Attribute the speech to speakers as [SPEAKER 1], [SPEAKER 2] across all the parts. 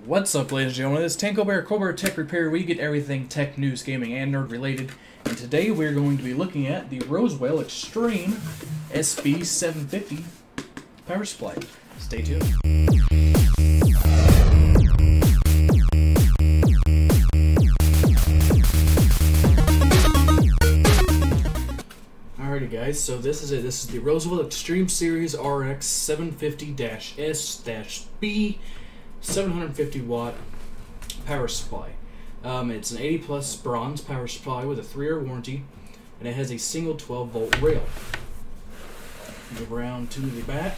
[SPEAKER 1] What's up, ladies and gentlemen? This is Colbert Tech Repair. We get everything tech, news, gaming, and nerd related. And today we're going to be looking at the Rosewill Xtreme S-B 750 power supply. Stay tuned. Alrighty guys, so this is it. This is the Rosewill Xtreme Series RX750-S-B 750 watt power supply. It's an 80 plus bronze power supply with a 3-year warranty, and it has a single 12 volt rail. Move around to the back.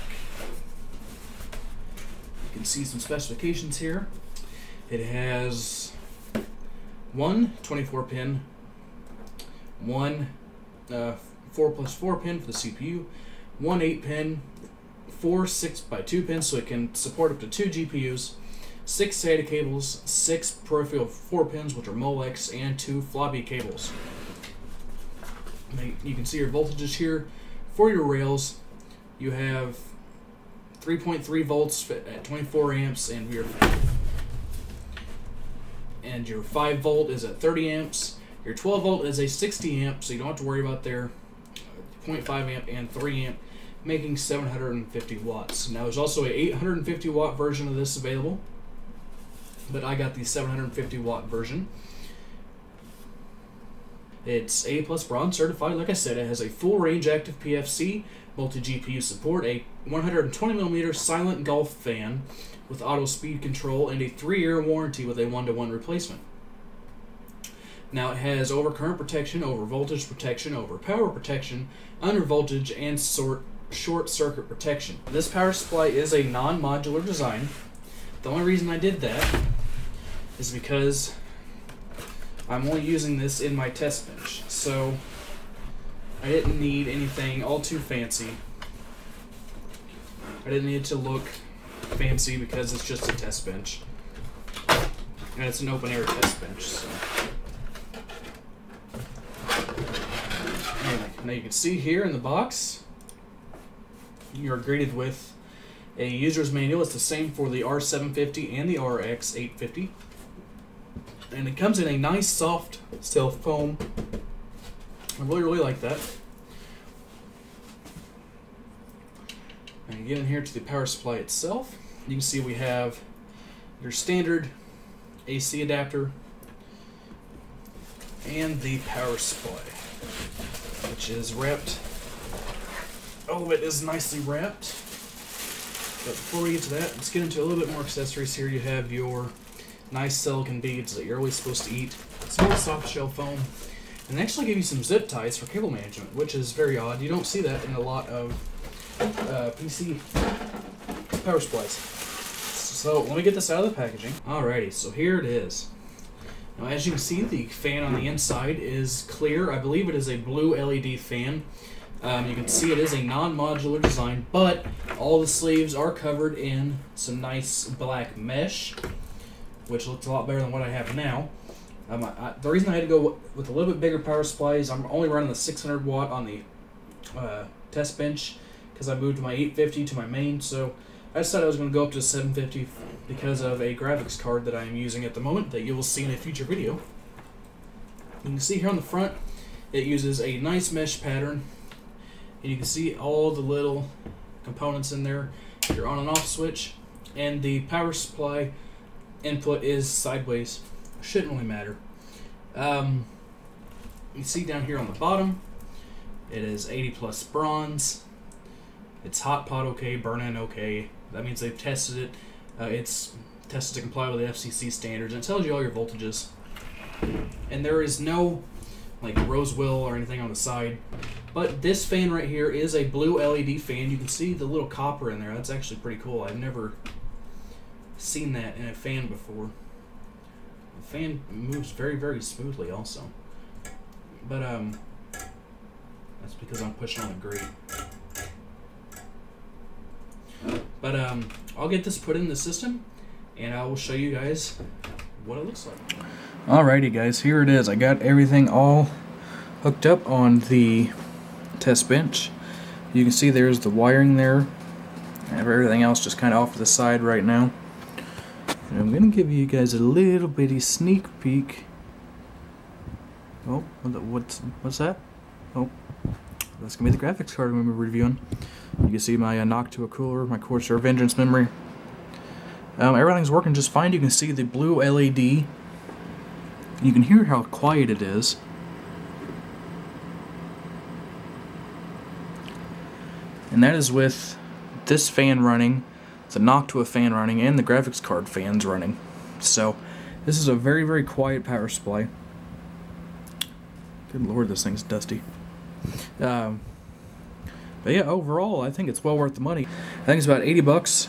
[SPEAKER 1] You can see some specifications here. It has one 24 pin, one 4+4 pin for the CPU, one 8 pin, 4 6x2 pins so it can support up to 2 GPUs, 6 SATA cables, 6 peripheral 4 pins which are Molex, and 2 floppy cables. You can see your voltages here. For your rails, you have 3.3 volts at 24 amps, and your 5 volt is at 30 amps. Your 12 volt is a 60 amp, so you don't have to worry about their 0.5 amp and 3 amp, making 750 watts. Now there's also a 850 watt version of this available, but I got the 750 watt version. It's A+ bronze certified. Like I said, it has a full range active PFC, multi-GPU support, a 120mm silent Gulf fan with auto speed control, and a 3-year warranty with a 1-to-1 replacement. Now it has overcurrent protection, over voltage protection, over power protection, under voltage, and short circuit protection. This power supply is a non-modular design. The only reason I did that is because I'm only using this in my test bench, so I didn't need anything all too fancy. I didn't need it to look fancy because it's just a test bench, and it's an open air test bench. So. Now you can see here in the box, you're greeted with a user's manual. It's the same for the R750 and the RX850. And it comes in a nice soft steel foam. I really like that. And you get in here to the power supply itself. You can see we have your standard AC adapter and the power supply, which is wrapped. Oh, it is nicely wrapped. But before we get to that, let's get into a little bit more accessories here. You have your nice silicone beads that you're always supposed to eat. It's more soft shell foam. And they actually give you some zip ties for cable management, which is very odd. You don't see that in a lot of PC power supplies. So let me get this out of the packaging. Alrighty, so here it is. Now, as you can see, the fan on the inside is clear. I believe it is a blue LED fan. You can see it is a non-modular design, but all the sleeves are covered in some nice black mesh, which looks a lot better than what I have now. The reason I had to go with a little bit bigger power supply is I'm only running the 600 watt on the test bench because I moved my 850 to my main, so I decided I was going to go up to 750 because of a graphics card that I am using at the moment that you will see in a future video. You can see here on the front, it uses a nice mesh pattern, and you can see all the little components in there, your on and off switch, and the power supply input is sideways. Shouldn't really matter. You see down here on the bottom, it is 80 plus bronze. It's hot pot okay, burn in okay. That means they've tested it. It's tested to comply with the FCC standards, and it tells you all your voltages. And there is no like Rosewill or anything on the side. But this fan right here is a blue LED fan. You can see the little copper in there. That's actually pretty cool. I've never seen that in a fan before. The fan moves very smoothly also. But that's because I'm pushing on the grate. But I'll get this put in the system, and I will show you guys what it looks like. Alrighty guys, here it is. I got everything all hooked up on the test bench. You can see there's the wiring there. I have everything else just kind of off to the side right now. I'm I'm gonna give you guys a little bitty sneak peek. Oh, what's that? Oh, that's gonna be the graphics card I'm gonna be reviewing. You can see my Noctua cooler, my Corsair Vengeance memory. Everything's working just fine. You can see the blue LED. You can hear how quiet it is. And that is with this fan running, the Noctua fan running, and the graphics card fans running. So, this is a very, very quiet power supply. Good lord, this thing's dusty. But yeah, overall, I think it's well worth the money. I think it's about 80 bucks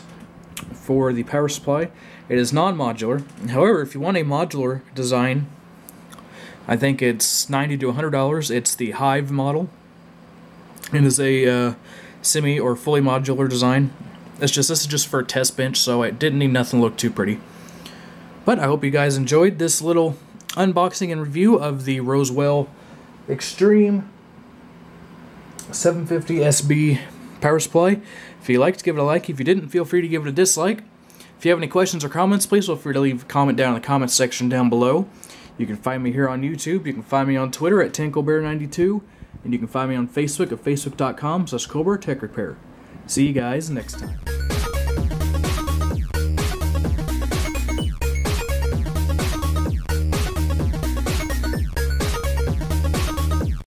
[SPEAKER 1] for the power supply. It is non-modular. However, if you want a modular design, I think it's $90 to $100. It's the Hive model. It is a semi or fully modular design. This is just for a test bench, so it didn't need nothing to look too pretty. But I hope you guys enjoyed this little unboxing and review of the Rosewill Xtreme 750-S-B power supply. If you liked, give it a like. If you didn't, feel free to give it a dislike. If you have any questions or comments, please feel free to leave a comment down in the comment section down below. You can find me here on YouTube. You can find me on Twitter at Colbert92. And you can find me on Facebook at facebook.com/Colbert Tech Repair. See you guys next time.